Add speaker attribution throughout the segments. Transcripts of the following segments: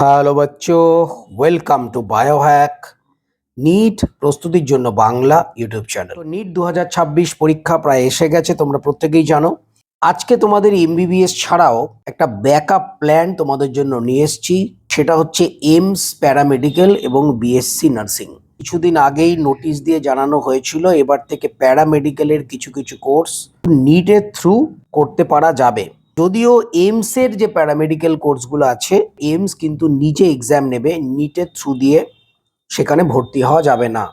Speaker 1: Hello বাচ্চো, welcome to Biohack NEET প্রস্তুতির জন্য বাংলা ইউটিউব চ্যানেল। নিট 2026 পরীক্ষা প্রায় এসে গেছে, তোমরা প্রত্যেকেই জানো। আজকে তোমাদের এমবিবিএস ছাড়াও একটা ব্যাকআপ প্ল্যান তোমাদের জন্য নিয়ে এসেছি। সেটা হচ্ছে এইমস প্যারামেডিক্যাল এবং বিএসসি নার্সিং। কিছুদিন আগেই নোটিশ দিয়ে জানানো হয়েছিল এবার থেকে প্যারামেডিক্যালের কিছু কিছু কোর্স নিটের থ্রু করতে পারা যাবে। যদিও এইমসের যে প্যারামেডিক্যাল কোর্সগুলো আছে, এইমস কিন্তু নিজে এক্সাম নেবে, নিটের থ্রু দিয়ে সেখানে ভর্তি হওয়া যাবে না।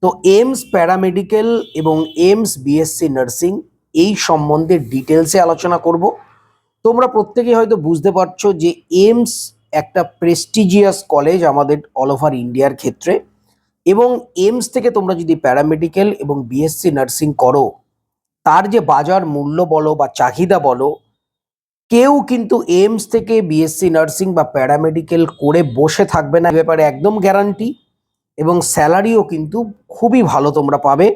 Speaker 1: তো এইমস প্যারামেডিক্যাল এবং এইমস বিএসসি নার্সিং এই সম্বন্ধে ডিটেলসে আলোচনা করব। তোমরা প্রত্যেকেই হয়তো বুঝতে পারছো যে এইমস একটা প্রেস্টিজিয়াস কলেজ আমাদের অল ওভার ইন্ডিয়ার ক্ষেত্রে, এবং এইমস থেকে তোমরা যদি প্যারামেডিক্যাল এবং বিএসসি নার্সিং করো, তার যে বাজার মূল্য বলো বা চাহিদা বলো, কেউ কিন্তু এইমস থেকে বিএসসি নার্সিং বা প্যারামেডিক্যাল করে বসে থাকবে না, এ ব্যাপারে একদম গ্যারান্টি। এবং স্যালারিও কিন্তু খুবই ভালো তোমরা পাবে।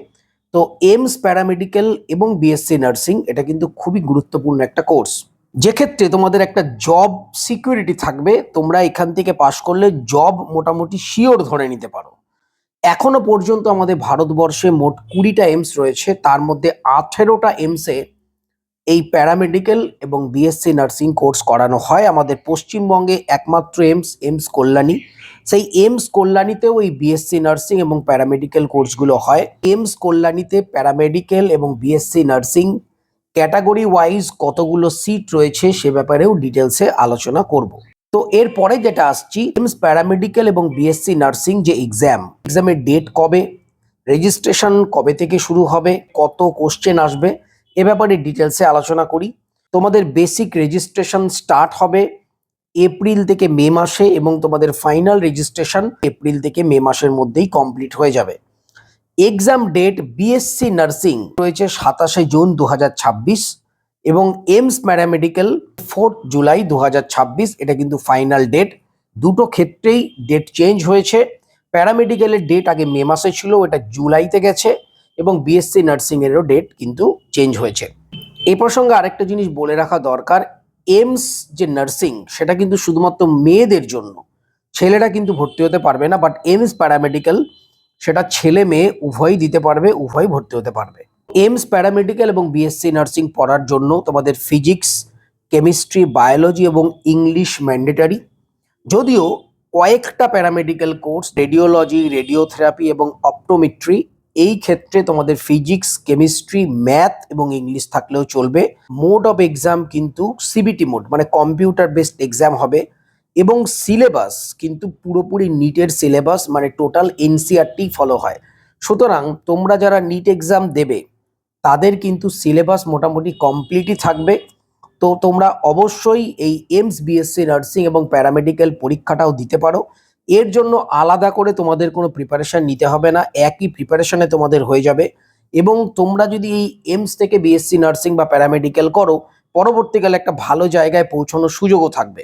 Speaker 1: তো এইমস প্যারামেডিক্যাল এবং বিএসসি নার্সিং এটা কিন্তু খুবই গুরুত্বপূর্ণ একটা কোর্স, যে ক্ষেত্রে তোমাদের একটা জব সিকিউরিটি থাকবে। তোমরা এখান থেকে পাশ করলে জব মোটামুটি শিওর ধরে নিতে পারো। এখনো পর্যন্ত আমাদের ভারতবর্ষে মোট 20টা এইমস রয়েছে, তার মধ্যে 18টা এইমসে এই প্যারামেডিক্যাল এবং বিএসসি নার্সিং কোর্স করানো হয়। আমাদের পশ্চিমবঙ্গে একমাত্র এইমস কল্যাণী। সেই এইমস কল্যাণীতেও এই বিএসসি নার্সিং এবং প্যারামেডিক্যাল কোর্সগুলো হয়। এইমস কল্যাণীতে প্যারামেডিক্যাল এবং বিএসসি নার্সিং ক্যাটাগরি ওয়াইজ কতগুলো সিট রয়েছে সে ব্যাপারেও ডিটেলসে আলোচনা করব। তো এরপরে যেটা আসছি, এইমস প্যারামেডিক্যাল এবং বিএসসি নার্সিং যে এক্সামের ডেট কবে, রেজিস্ট্রেশন কবে থেকে শুরু হবে, কত কোশ্চেন আসবে, এ ব্যাপারে ডিটেলসে আলোচনা করি। তোমাদের বেসিক রেজিস্ট্রেশন স্টার্ট হবে এপ্রিল থেকে মে মাসে, এবং তোমাদের ফাইনাল রেজিস্ট্রেশন এপ্রিল থেকে মে মাসের মধ্যেই কমপ্লিট হয়ে যাবে। এক্সাম ডেট বিএসসি নার্সিং রয়েছে 27শে জুন 2026, এবং এইমস প্যারামেডিক্যাল 4 জুলাই 2026, এটা কিন্তু ফাইনাল ডেট। দুটো ক্ষেত্রেই ডেট চেঞ্জ হয়েছে। প্যারামেডিক্যালের ডেট আগে মে মাসে ছিল, এটা জুলাইতে গেছে, এবং বিএসসি নার্সিং এরও ডেট কিন্তু চেঞ্জ হয়েছে। এই প্রসঙ্গে আরেকটা জিনিস বলে রাখা দরকার, এইমস যে নার্সিং সেটা কিন্তু শুধুমাত্র মেয়েদের জন্য, ছেলেরা কিন্তু ভর্তি হতে পারবে না। বাট এইমস প্যারামেডিক্যাল সেটা ছেলে মেয়ে উভয়ই দিতে পারবে, উভয়ই ভর্তি হতে পারবে। এইমস প্যারামেডিক্যাল এবং বিএসসি নার্সিং পড়ার জন্য তোমাদের ফিজিক্স, কেমিস্ট্রি, বায়োলজি এবং ইংলিশ ম্যান্ডেটারি। যদিও কয়েকটা প্যারামেডিক্যাল কোর্স, রেডিওলজি, রেডিওথেরাপি এবং অপটোমেট্রি, এই ক্ষেত্রে তোমাদের ফিজিক্স, কেমিস্ট্রি, ম্যাথ এবং ইংলিশ থাকলেও চলবে। মোড অফ এক্সাম কিন্তু সিবিটি মোড, মানে কম্পিউটার বেসড এক্সাম হবে, এবং সিলেবাস কিন্তু পুরোপুরি নিটের সিলেবাস, মানে টোটাল এনসিআরটি ফলো হয়। সুতরাং তোমরা যারা নিট এক্সাম দেবে তাদের কিন্তু সিলেবাস মোটামুটি কমপ্লিটই থাকবে। তো তোমরা অবশ্যই এই এইমস বিএসসি নার্সিং এবং প্যারামেডিক্যাল পরীক্ষাটাও দিতে পারো। এর জন্য আলাদা করে তোমাদের কোনো প্রিপারেশন নিতে হবে না, একই প্রিপারেশনে তোমাদের হয়ে যাবে। এবং তোমরা যদি এই এইমস থেকে বিএসসি নার্সিং বা প্যারামেডিক্যাল করো, পরবর্তীকালে একটা ভালো জায়গায় পৌঁছানোর সুযোগও থাকবে।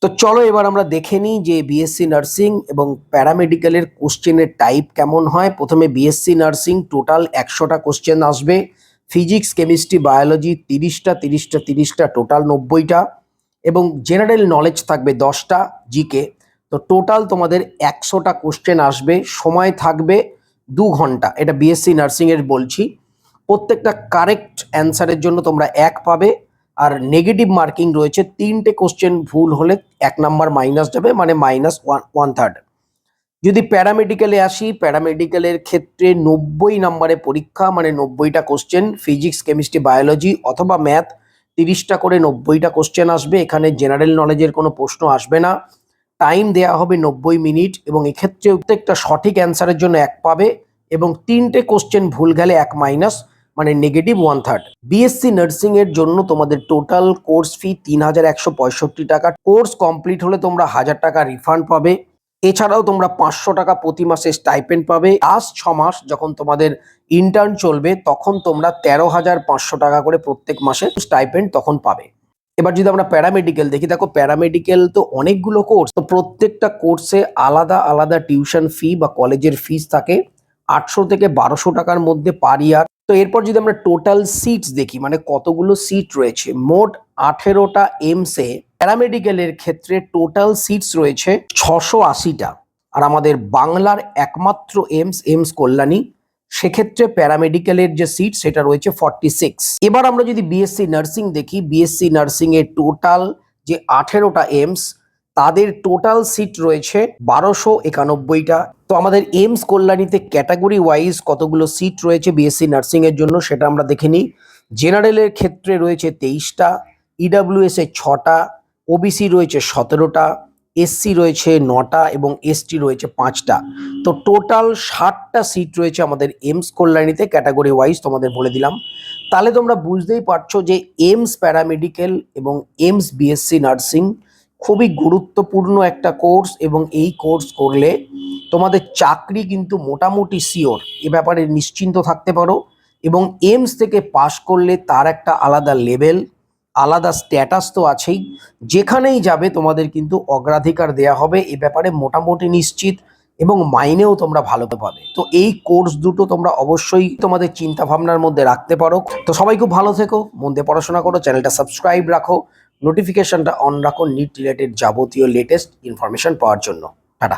Speaker 1: তো চলো এবার আমরা দেখে নিই যে বিএসসি নার্সিং এবং প্যারামেডিক্যালের কোশ্চেনের টাইপ কেমন হয়। প্রথমে বিএসসি নার্সিং টোটাল 100টা কোশ্চেন আসবে। ফিজিক্স, কেমিস্ট্রি, বায়োলজি 30টা টোটাল 90টা, এবং জেনারেল নলেজ থাকবে 10টা, জিকে। তো টোটাল তোমাদের 100টা কোশ্চেন আসবে, সময় থাকবে 2 ঘন্টা। এটা বিএসসি নার্সিং এর বলছি। প্রত্যেকটা কারেক্ট অ্যান্সারের জন্য তোমরা 1 পাবে, আর নেগেটিভ মার্কিং রয়েছে। 3টে কোশ্চেন ভুল হলে 1 নাম্বার মাইনাস যাবে, মানে -1/3। যদি প্যারামেডিক্যালে আসি, প্যারামেডিক্যালের ক্ষেত্রে 90 নাম্বারে পরীক্ষা, মানে 90টা কোশ্চেন, ফিজিক্স, কেমিস্ট্রি, বায়োলজি অথবা ম্যাথ 30টা করে 90টা কোশ্চেন আসবে। এখানে জেনারেল নলেজের কোনো প্রশ্ন আসবে না। টাইম দেয়া হবে 90 মিনিট, এবং এক্ষেত্রে প্রত্যেকটা সঠিক অ্যান্সারের জন্য 1 পাবে, এবং 3টে কোশ্চেন ভুল গেলে 1 মাইনাস, মানে -1/3। বিএসসি নার্সিং এর জন্য তোমাদের টোটাল কোর্স ফি 3165 টাকা। কোর্স কমপ্লিট হলে তোমরা 1000 টাকা রিফান্ড পাবে। এছাড়াও তোমরা 500 টাকা প্রতি মাসে স্টাইপেন্ড পাবে। লাস্ট 6 মাস যখন তোমাদের ইন্টার্ন চলবে, তখন তোমরা 13,500 টাকা করে প্রত্যেক মাসে স্টাইপেন্ড তখন পাবে। এবার যদি আমরা প্যারামেডিক্যাল দেখি, দেখো প্যারামেডিক্যাল তো অনেকগুলো কোর্স, তো প্রত্যেকটা কোর্সে আলাদা আলাদা টিউশন ফি বা কলেজের ফিস থাকে 800 থেকে 1200 টাকার মধ্যে পার ইয়ার। তো এরপর যদি আমরা টোটাল সিটস দেখি, মানে কতগুলো সিট রয়েছে, মোট 18টা এইমসে প্যারামেডিক্যালের ক্ষেত্রে টোটাল সিটস রয়েছে 680টা। আর আমাদের বাংলার একমাত্র এইমস কল্যাণী, সেক্ষেত্রে প্যারামেডিক্যালের যে সিট সেটা রয়েছে 46। এবার আমরা যদি বিএসসি নার্সিং দেখি, বিএসসি নার্সিং এর টোটাল যে 18টা এইমস, তাদের টোটাল সিট রয়েছে 1291টা। তো আমাদের এইমস কল্যাণীতে ক্যাটাগরি ওয়াইজ কতগুলো সিট রয়েছে বিএসসি নার্সিং এর জন্য সেটা আমরা দেখে নিই। জেনারেলের ক্ষেত্রে রয়েছে 23টা, ইডাব্লিউএস এর 6টা, ওবিসি রয়েছে 17টা, এসসি রয়েছে 9টা এবং এসটি রয়েছে 5টা। তো টোটাল 60টা সিট রয়েছে আমাদের এইমস কল্যাণীতে ক্যাটাগরি ওয়াইজ, তোমাদের বলে দিলাম। তাহলে তোমরা বুঝতেই পারছো যে এইমস প্যারামেডিক্যাল এবং এইমস বিএসসি নার্সিং খুবই গুরুত্বপূর্ণ একটা কোর্স, এবং এই কোর্স করলে তোমাদের চাকরি কিন্তু মোটামুটি শিওর, এ ব্যাপারে নিশ্চিন্ত থাকতে পারো। এবং এইমস থেকে পাশ করলে তার একটা আলাদা লেভেল, আলাদা স্ট্যাটাস তো আছেই, যেখানেই যাবে তোমাদের কিন্তু অগ্রাধিকার দেয়া হবে, এ ব্যাপারে মোটামুটি নিশ্চিত, এবং মাইনেও তোমরা ভালো পাবে। তো এই কোর্স দুটো তোমরা অবশ্যই তোমাদের চিন্তা ভাবনার মধ্যে রাখতে পারো। তো সবাই খুব ভালো থেকো, মন দিয়ে পড়াশোনা করো, চ্যানেলটা সাবস্ক্রাইব রাখো, নোটিফিকেশনটা অন রাখো নিট রিলেটেড যাবতীয় লেটেস্ট ইনফরমেশন পাওয়ার জন্য। টাটা।